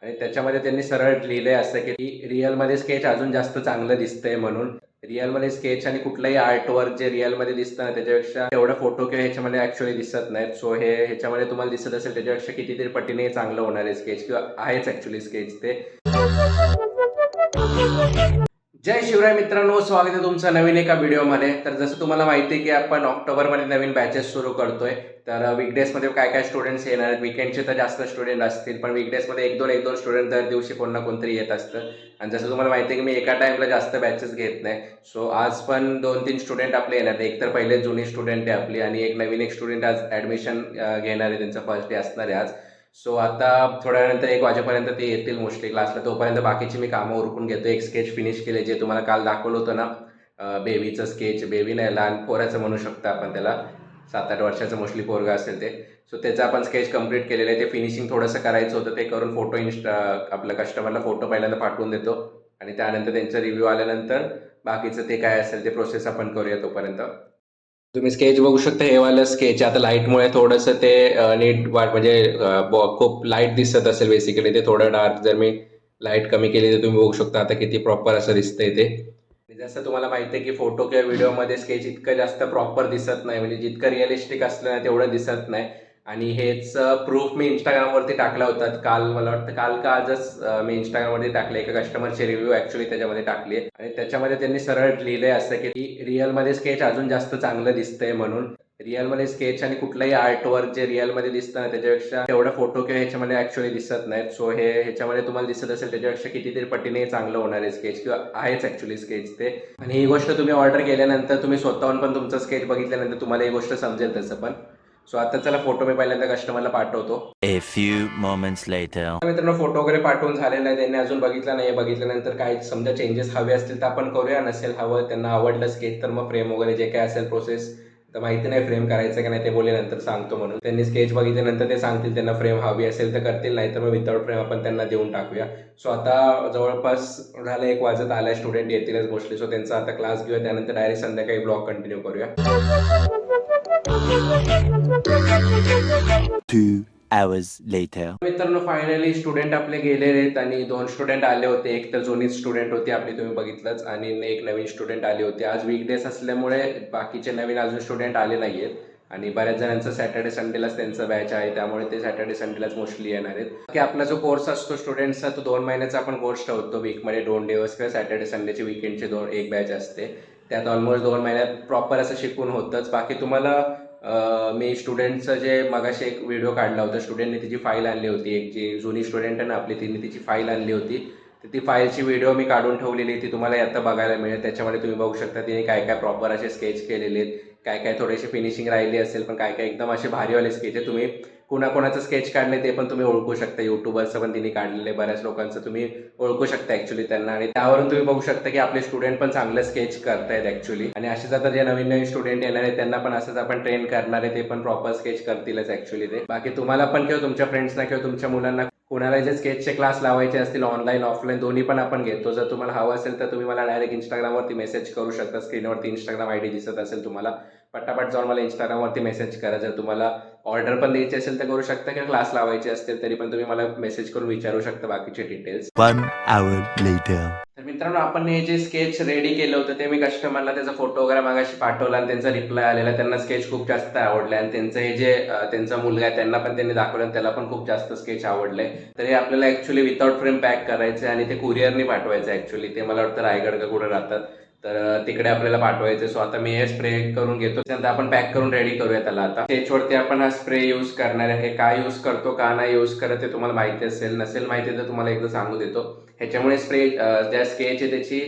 आणि त्याच्यामध्ये त्यांनी सरळ लिहिलंय असं की रिअलमध्ये स्केच अजून जास्त चांगलं दिसतंय म्हणून. रिअलमध्ये स्केच आणि कुठलंही आर्टवर्क जे रिअलमध्ये दिसतं ना त्याच्यापेक्षा तेवढा फोटो किंवा ह्याच्यामध्ये ऍक्च्युअली दिसत नाहीत. सो हे ह्याच्यामध्ये तुम्हाला दिसत असेल त्याच्यापेक्षा कितीतरी पटीने चांगलं होणार आहे स्केच, किंवा आहेच ऍक्च्युअली स्केच ते. जय शिवराय मित्रांनो, स्वागत आहे तुमचं नवीन एका व्हिडिओमध्ये. तर जसं तुम्हाला माहिती आहे की आपण ऑक्टोबरमध्ये नवीन बॅचेस सुरू करतोय. तर वीकडेजमध्ये काय काय स्टुडंट्स येणार आहेत, वीकेंडचे तर जास्त स्टुडंट असतील, पण वीकडेजमध्ये एक दोन स्टुडंट दर दिवशी कोण ना कोणतरी येत असतं. आणि जसं तुम्हाला माहिती आहे की मी एका टाइमला जास्त बॅचेस घेत नाही. सो आज पण 2-3 स्टुडंट आपले येणार. एक तर पहिले जुनी स्टुडंट आहे आपली, आणि एक नवीन स्टुडंट आज ॲडमिशन घेणार आहे, त्यांचा फर्स्ट डे असणार आहे आज. सो आता थोड्या वेळानंतर 1 वाजेपर्यंत ते येतील मोस्टली क्लासला. तोपर्यंत बाकीची मी कामं उरकून घेतो. एक स्केच फिनिश केले जे तुम्हाला काल दाखवलं होतं ना, बेबीचं स्केच. बेबी नाही, लहान पोराचं म्हणू शकता आपण त्याला, 7-8 वर्षाचं मोस्टली पोरगा असेल ते. सो त्याचं आपण स्केच कंप्लीट केलेलं आहे. ते फिनिशिंग थोडंसं करायचं होतं, ते करून फोटो आपल्या कस्टमरला फोटो पहिल्यांदा पाठवून देतो, आणि त्यानंतर त्यांचा रिव्ह्यू आल्यानंतर बाकीचं ते काय असेल ते प्रोसेस आपण करूया. तोपर्यंत तुम्ही स्केच बघू शकता. हे वालं स्केच आता लाईटमुळे थोडंसं ते नीट म्हणजे खूप लाईट दिसत असेल बेसिकली. ते थोडं डार्क, जर मी लाईट कमी केली तर तुम्ही बघू शकता आता किती प्रॉपर असं दिसतंय ते. जसं तुम्हाला माहिती आहे की फोटो किंवा व्हिडिओमध्ये स्केच इतकं जास्त प्रॉपर दिसत नाही, म्हणजे जितकं रिअलिस्टिक असलं ना तेवढं दिसत नाही. आणि हेच प्रूफ मी इंस्टाग्रामवरती टाकला होता काल, मला वाटतं काल का आजच मी इंस्टाग्रामवरती टाकले. एका कस्टमरची रिव्ह्यू ऍक्च्युअली त्याच्यामध्ये टाकली आहे, आणि त्याच्यामध्ये त्यांनी सरळ लिहिलंय असं की रिअलमध्ये स्केच अजून जास्त चांगलं दिसतंय म्हणून. रिअलमध्ये स्केच आणि कुठलंही आर्टवर्क जे रिअलमध्ये दिसतं ना त्याच्यापेक्षा तेवढा फोटो किंवा ह्याच्यामध्ये ऍक्च्युअली दिसत नाहीत. सो हे ह्याच्यामध्ये तुम्हाला दिसत असेल त्याच्यापेक्षा कितीतरी पटीने चांगलं होणार आहे स्केच, किंवा आहेच ऍक्च्युअली स्केच ते. आणि ही गोष्ट तुम्ही ऑर्डर केल्यानंतर तुम्ही स्वतःहून पण तुमचं स्केच बघितल्यानंतर तुम्हाला ही गोष्ट समजेल तसं पण. सो आता चला फोटो मी पहिल्यांदा कस्टमरला पाठवतो. A few moments later. मित्रांनो, फोटो वगैरे पाठवून झालेला आहे, त्यांनी अजून बघितला नाही. बघितल्यानंतर काय समजा चेंजेस हवे असतील तर आपण करूया, नसेल हवं त्यांना आवडलं स्केच तर मग फ्रेम वगैरे जे काय असेल प्रोसेस, तर माहिती नाही फ्रेम करायचं की नाही, ते बोलले नंतर सांगतो म्हणून. त्यांनी स्केच बघितल्यानंतर ते सांगतील, त्यांना फ्रेम हवी असेल तर करतील, नाही तर मग विदाउट फ्रेम आपण त्यांना देऊन टाकूया. सो आता जवळपास झालं 1 वाजत आलाय, स्टुडंट येतीलच मोस्टली. सो त्यांचा आता क्लास घेऊया, त्यानंतर डायरेक्ट संध्याकाळी ब्लॉग कंटिन्यू करूया. 2 hours later. मित्रांनो, फायनली स्टुडंट आपले गेलेले आहेत, आणि 2 स्टुडंट आले होते. एक तर जुनी स्टुडंट होती आपली, तुम्ही बघितलंच, आणि एक नवीन स्टुडंट आले होते. आज वीकडेज असल्यामुळे बाकीचे नवीन अजून स्टुडंट आले नाही आहेत, आणि बऱ्याच जणांचं सॅटर्डे संडेलाच त्यांचं बॅच आहे, त्यामुळे ते सॅटर्डे संडेलाच मोस्टली येणार आहेत. की आपला जो कोर्स असतो स्टुडंट्सचा, तो 2 महिन्याचा आपण कोर्स ठेवतो. वीकमध्ये 2 दिवस किंवा सॅटर्डे संडेचे वीकेंडचे एक बॅच असते. त्यात ऑलमोस्ट 2 महिन्यात प्रॉपर असं शिकून होतंच. बाकी तुम्हाला मी स्टुडंटचं जे मगाशी एक व्हिडिओ काढला होता, स्टुडंटने तिची फाईल आणली होती, एक जी जुनी स्टुडंट आहे ना आपली, तिने तिची फाईल आणली होती. तर ती फाईलची व्हिडिओ मी काढून ठेवलेली, ती तुम्हाला आता बघायला मिळेल. त्याच्यामध्ये तुम्ही बघू शकता तिने काय काय प्रॉपर असे स्केच केलेले आहेत, काय काय थोडेसे फिनिशिंग राहिली असेल, पण काय काय एकदम असे भारीवाले स्केच आहे. तुम्ही कुणाकोणाचं स्केच काढले ते पण तुम्ही ओळखू शकता. युट्यूबरचं पण तिने काढलेले, बऱ्याच लोकांचं तुम्ही ओळखू शकता ॲक्च्युली त्यांना, आणि त्यावरून तुम्ही बघू शकता की आपले स्टुडंट पण चांगलं स्केच करतायत ॲक्च्युली. आणि असेच आता जे नवीन स्टुडंट येणार आहेत त्यांना पण असंच आपण ट्रेन करणार आहे, ते पण प्रॉपर स्केच करतीलच ॲक्च्युली ते. बाकी तुम्हाला पण किंवा तुमच्या फ्रेंड्सना किंवा तुमच्या मुलांना कोणाला जे स्केचचे क्लास लावायचे असतील, ऑनलाईन ऑफलाईन दोन्ही पण आपण घेतो. जर तुम्हाला हवं असेल तर तुम्ही मला डायरेक्ट इंस्टाग्रामवरती मेसेज करू शकता. स्क्रीनवरती इंस्टाग्राम आयडी दिसत असेल तुम्हाला, पटापट जाऊन मला इंस्टाग्रामवरती मेसेज करा. जर तुम्हाला ऑर्डर पण द्यायची असेल तर करू शकता, किंवा क्लास लावायचे असतील तरी पण तुम्ही मला मेसेज करून विचारू शकता बाकीचे डिटेल्स. 1 hour later. तर मित्रांनो, आपण हे जे स्केच रेडी केलं होतं ते मी कस्टमरला त्याचा फोटो वगैरे मागाशी पाठवला, आणि त्यांचा रिप्लाय आलेला. त्यांना स्केच खूप जास्त आवडले, आणि त्यांचं हे जे त्यांचा मुलगा आहे त्यांना पण त्यांनी दाखवलं, त्याला पण खूप जास्त स्केच आवडले. तर हे आपल्याला ॲक्च्युली विदाउट फ्रेम पॅक करायचं आहे, आणि ते कुरिअरने पाठवायचं आहे ॲक्च्युली. ते मला वाटतं रायगड का कुठं राहतात, तर तिकडे आपल्याला पाठवायचं. सो आता मी हे स्प्रे करून घेतो, त्यानंतर आपण पॅक करून रेडी करूया त्याला. आता स्केचवरती आपण हा स्प्रे यूज करणार आहे. हे काय यूज करतो, का नाही यूज करत ते तुम्हाला माहिती असेल, नसेल माहिती तर तुम्हाला एकदा सांगू देतो. ह्याच्यामुळे ज्या स्केच आहे त्याची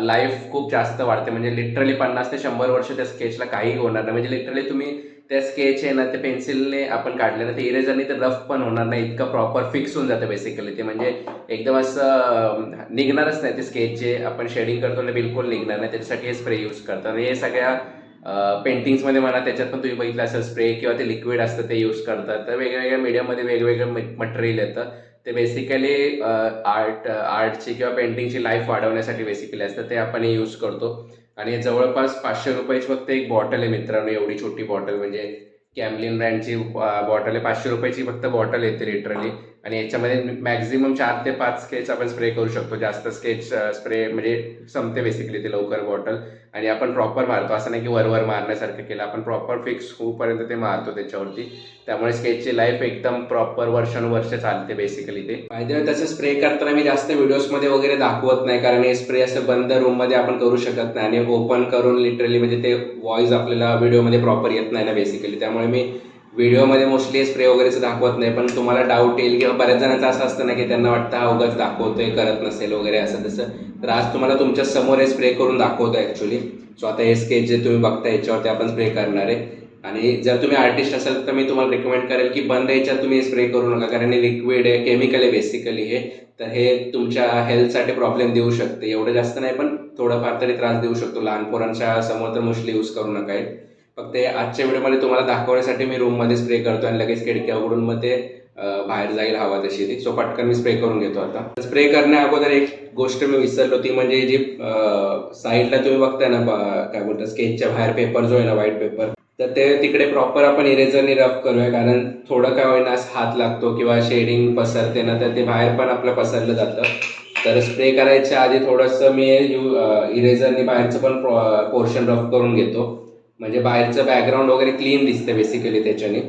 लाईफ खूप जास्त वाढते, म्हणजे लिटरली 50 ते 100 वर्ष त्या स्केचला काही होणार नाही. म्हणजे लिटरली तुम्ही त्या स्केच आहे ना, ते पेन्सिलने आपण काढले ना, ते इरेजरने तर रफ पण होणार नाही, इतकं प्रॉपर फिक्स होऊन जातं बेसिकली ते. म्हणजे एकदम असं निघणारच नाही ते स्केच जे आपण शेडिंग करतो ना, बिलकुल निघणार नाही. त्याच्यासाठी हे स्प्रे यूज करतात. आणि हे सगळ्या पेंटिंग्समध्ये म्हणा, त्याच्यात पण तुम्ही बघितलं असेल स्प्रे किंवा ते लिक्विड असतं ते यूज करतात. तर वेगवेगळ्या मीडियममध्ये वेगवेगळं मटेरियल येतं. ते बेसिकली आर्टची किंवा पेंटिंगची लाईफ वाढवण्यासाठी बेसिकली असतं, ते आपण यूज करतो. आणि जवळपास 500 रुपयाची फक्त एक बॉटल आहे मित्रांनो, एवढी छोटी बॉटल, म्हणजे कॅमलिन ब्रँडची बॉटल आहे. 500 रुपयाची फक्त बॉटल येते लिटरली. आणि याच्यामध्ये मॅक्झिमम 4 ते 5 स्केच आपण स्प्रे करू शकतो. जास्त स्केच स्प्रे म्हणजे संपते बेसिकली ते लवकर बॉटल. आणि आपण प्रॉपर मारतो, असं नाही की वर मारण्यासारखं केलं, आपण प्रॉपर फिक्स होऊपर्यंत ते मारतो त्याच्यावरती. त्यामुळे स्केचची लाईफ एकदम प्रॉपर वर्षानुवर्ष चालते बेसिकली ते. फायदे तसं स्प्रे करताना मी जास्त व्हिडिओजमध्ये वगैरे दाखवत नाही, कारण हे स्प्रे असं बंद रूममध्ये आपण करू शकत नाही आणि ओपन करून लिटरली म्हणजे ते व्हॉइस आपल्याला व्हिडिओमध्ये प्रॉपर येत नाही ना बेसिकली. त्यामुळे मी व्हिडिओमध्ये मोस्टली स्प्रे वगैरेच दाखवत नाही. पण तुम्हाला डाऊट येईल किंवा बऱ्याच जणांचं असं असतं ना की त्यांना वाटतं हा उगाच दाखवतोय, करत नसेल वगैरे असं तसं. तर आज तुम्हाला तुमच्या समोर हे स्प्रे करून दाखवतो ॲक्च्युली. सो आता हे स्केच जे तुम्ही बघता याच्यावरती आपण स्प्रे करणार आहे. आणि जर तुम्ही आर्टिस्ट असाल तर मी तुम्हाला रिकमेंड करेल की बंद याच्यात तुम्ही स्प्रे करू नका, कारण हे लिक्विड आहे, केमिकल आहे बेसिकली हे. तर हे तुमच्या हेल्थसाठी प्रॉब्लेम देऊ शकते. एवढं जास्त नाही पण थोडंफार तरी त्रास देऊ शकतो. लहान पोरांच्या समोर तर मोस्टली यूज करू नका हे. फक्त आजच्या व्हिडिओमध्ये तुम्हाला दाखवण्यासाठी मी रूममध्ये स्प्रे करतो आणि लगेच खिडक्या उघडून मग ते बाहेर जाईल हवा तशी ती. सो पटकन मी स्प्रे करून घेतो. आता स्प्रे करण्या अगोदर एक गोष्ट मी विसरलो, ती म्हणजे जी साईडला तुम्ही बघताय ना काय बोलतात स्केचच्या बाहेर पेपर जो आहे ना व्हाईट पेपर, तर ते तिकडे प्रॉपर आपण इरेझरने रफ करूया, कारण थोडं काय होईना हात लागतो किंवा शेडिंग पसरते ना, तर ते बाहेर पण आपलं पसरलं जातं. तर स्प्रे करायच्या आधी थोडंसं मी इरेझरने बाहेरचं पण पोर्शन रफ करून घेतो, म्हणजे बाहेरचं बॅकग्राऊंड वगैरे क्लीन दिसते बेसिकली त्याच्याने.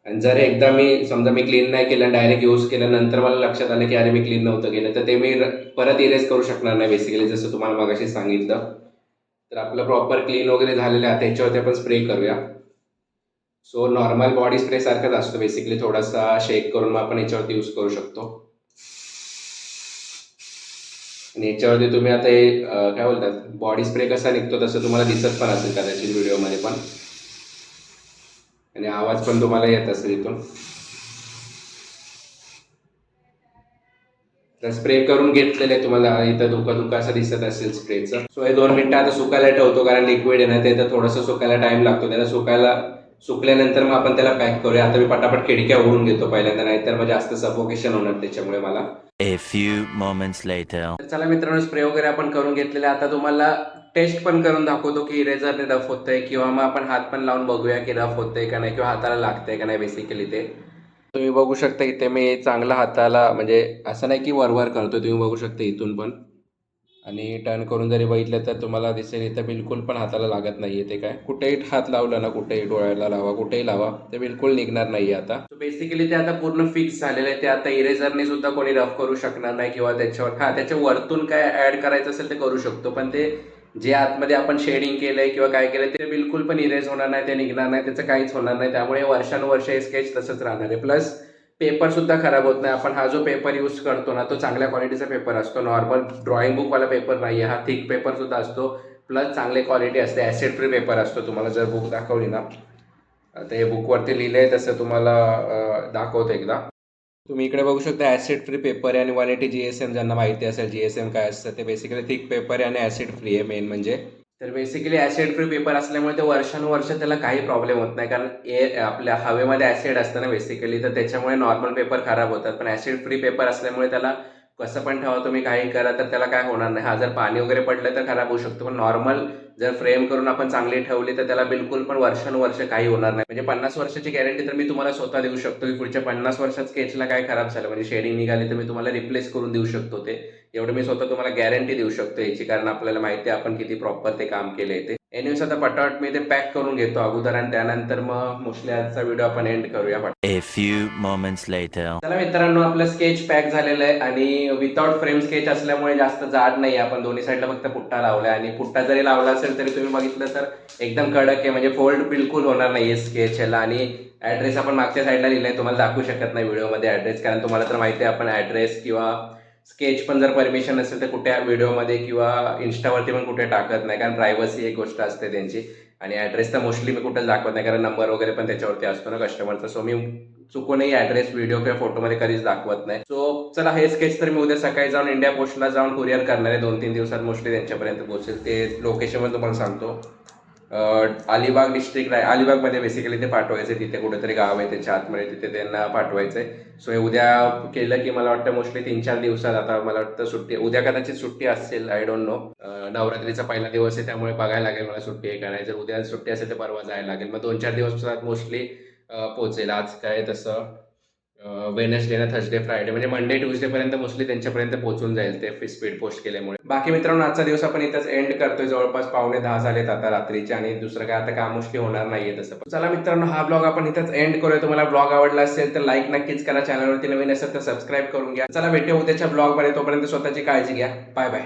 आणि जर एकदा समजा मी क्लीन नाही केलं, डायरेक्ट यूज केलं, नंतर मला लक्षात आलं की अरे मी क्लीन नव्हतं केलं, तर ते मी परत इरेज करू शकणार नाही बेसिकली, जसं तुम्हाला मगाशी सांगितलं. तर आपलं प्रॉपर क्लीन वगैरे झालेलं आहे. त्याच्यावरती आपण स्प्रे करूया. सो नॉर्मल बॉडी स्प्रे सारखाच असतो बेसिकली, थोडासा शेक करून मग आपण याच्यावरती यूज करू शकतो. आणि याच्यावरती तुम्ही आता हे काय बोलतात बॉडी स्प्रे कसा निघतो तसं तुम्हाला दिसत पण असेल कदाचित व्हिडिओमध्ये पण, आणि आवाज पण तुम्हाला येत असेल इथून. तर स्प्रे करून घेतलेले तुम्हाला इथं धुका असं दिसत असेल स्प्रेचं. सो हे 2 मिनिटं आता सुकायला ठेवतो, कारण लिक्विड आहे ना ते, तर थोडंसं सुकायला टाइम लागतो. त्याला सुकल्यानंतर मग आपण त्याला पॅक करूया. आता मी पटापट खिडक्या उघडून घेतो पहिल्यांदा, नाहीतर मग जास्त सफोकेशन होणार त्याच्यामुळे मला. A few moments later. तर चला मित्रांनो, स्प्रे वगैरे आपण करून घेतलेले. आता तुम्हाला टेस्ट पण करून दाखवतो की इरेझरने रफ होतंय, किंवा मग आपण हात पण लावून बघूया की रफ होतंय का नाही, किंवा हाताला लागतंय का नाही बेसिकली ते. तुम्ही बघू शकता इथे मी चांगला हाताला, म्हणजे असं नाही की वर करतो, तुम्ही बघू शकता इथून पण, आणि टर्न करून जरी बघितलं तर तुम्हाला दिसेल इथं बिलकुल पण हाताला लागत नाहीये. ते काय कुठेही हात लावला ना, कुठेही डोळ्याला लावा, कुठेही लावा, ते बिलकुल निघणार नाहीये आता. बेसिकली ते आता पूर्ण फिक्स झालेलं आहे. ते आता इरेझरने सुद्धा कोणी रफ करू शकणार नाही, किंवा त्याच्या वरतून काय ऍड करायचं असेल ते करू शकतो, पण ते जे आतमध्ये आपण शेडिंग केलंय किंवा काय केलंय ते बिलकुल पण इरेज होणार नाही, ते निघणार नाही, त्याचं काहीच होणार नाही. त्यामुळे वर्षानुवर्ष हे स्केच तसंच राहणार आहे. प्लस पेपर सुद्धा खराब होत नाही. आपण हा जो पेपर यूज करतो ना, तो चांगल्या क्वालिटीचा पेपर असतो. नॉर्मल ड्रॉइंग बुकवाला पेपर नाही आहे हा. थिक पेपर सुद्धा असतो, प्लस चांगली क्वालिटी असते. ॲसिड फ्री पेपर असतो. तुम्हाला जर बुक दाखवली ना, आता हे बुकवरती लिहिलं आहे तसं तुम्हाला दाखवतो एकदा. तुम्ही इकडे बघू शकता ॲसिड फ्री पेपर आहे, आणि 180 GSM, ज्यांना माहिती असेल GSM काय असतं ते, बेसिकली थिक पेपर आहे आणि ॲसिड फ्री आहे मेन म्हणजे. तर बेसिकली ॲसिड फ्री पेपर असल्यामुळे ते वर्षानुवर्ष त्याला काही प्रॉब्लेम होत नाही, कारण आपल्या हवेमध्ये ॲसिड असतं ना बेसिकली, तर त्याच्यामुळे नॉर्मल पेपर खराब होतात. पण ॲसिड फ्री पेपर असल्यामुळे त्याला कसं पण ठेवा तुम्ही, काही करा, तर त्याला काय होणार नाही. हा जर पाणी वगैरे पडलं तर खराब होऊ शकतो, पण नॉर्मल जर फ्रेम करून आपण चांगली ठेवली तर त्याला बिलकुल पण वर्षानुवर्ष काही होणार नाही. म्हणजे 50 वर्षाची गॅरंटी तर मी तुम्हाला स्वतः देऊ शकतो की पुढच्या 50 वर्षात स्केचला काय खराब झालं, म्हणजे शेडिंग निघाली, तर मी तुम्हाला रिप्लेस करून देऊ शकतो ते. एवढं मी स्वतः तुम्हाला गॅरंटी देऊ शकतो याची, कारण आपल्याला माहिती आहे आपण किती प्रॉपर ते काम केलंय ते. एनिवेज आता पटापट मी ते पॅक करून घेतो अगोदर, आणि त्यानंतर मग मोस्टली आजचा व्हिडिओ आपण एंड करूया. A few moments later. चला मित्रांनो, आपलं स्केच पॅक झालेलं आहे, आणि विदाउट फ्रेम स्केच असल्यामुळे जास्त जाड नाही. आपण दोन्ही साईडला फक्त पुट्टा लावलाय, आणि पुट्टा जरी लावला असेल तरी तुम्ही बघितलं तर एकदम कडक आहे, म्हणजे फोल्ड बिलकुल होणार नाही स्केच ह्याला. आणि ॲड्रेस आपण मागच्या साईडला लिहिलाय, तुम्हाला दाखवू शकत नाही व्हिडिओमध्ये ॲड्रेस, कारण तुम्हाला तर माहिती आहे आपण ॲड्रेस किंवा स्केच पण जर परमिशन असेल तर कुठे व्हिडिओमध्ये किंवा इन्स्टावरती पण कुठे टाकत नाही, कारण प्रायव्हसी एक गोष्ट असते त्यांची. आणि ॲड्रेस तर मोस्टली मी कुठेच दाखवत नाही, कारण नंबर वगैरे पण त्याच्यावरती असतो ना कस्टमरचा. सो मी चुकूनही ॲड्रेस व्हिडिओ किंवा फोटोमध्ये कधीच दाखवत नाही. सो चला, हे स्केच तर मी उद्या सकाळी जाऊन इंडिया पोस्टला जाऊन कुरिअर करणार आहे. 2-3 दिवसात मोस्टली त्यांच्यापर्यंत पोहोचेल. ते लोकेशन पण तुम्हाला सांगतो. अलिबाग डिस्ट्रिक्ट आहे, अलिबागमध्ये बेसिकली ते पाठवायचं आहे. तिथे कुठेतरी गाव आहे त्याच्या आतमध्ये, तिथे त्यांना पाठवायचं आहे. सो हे उद्या केलं की मला वाटतं मोस्टली 3-4 दिवसात, आता मला वाटतं सुट्टी उद्या कदाचित सुट्टी असेल, आय डोंट नो. नवरात्रीचा पहिला दिवस आहे त्यामुळे बघायला लागेल मला सुट्टी आहे का नाही. जर उद्या सुट्टी असेल तर परवा जायला लागेल. मग 2-4 दिवसात मोस्टली पोचेल. आज काय तसं वेनसडे ना थर्सडे फ्रायडे म्हणजे मंडे ट्यूजडेपर्यंत मोस्टली त्यांच्यापर्यंत पोहोचून जाईल ते स्पीड पोस्ट केल्यामुळे. बाकी मित्रांनो आजचा दिवस आपण इथंच एंड करतोय. जवळपास 9:15 झालेत आता रात्रीचे आणि दुसरं काय आता काम मोस्टली होणार नाहीये तसं. चला मित्रांनो हा ब्लॉग आपण इथंच एंड करूया. तुम्हाला ब्लॉग आवडला असेल तर लाईक नक्कीच करा. चॅनलवरती नवीन असेल तर सबस्क्राईब करून घ्या. चला भेटू उद्याच्या ब्लॉगमध्ये. तोपर्यंत स्वतःची काळजी घ्या. Bye bye.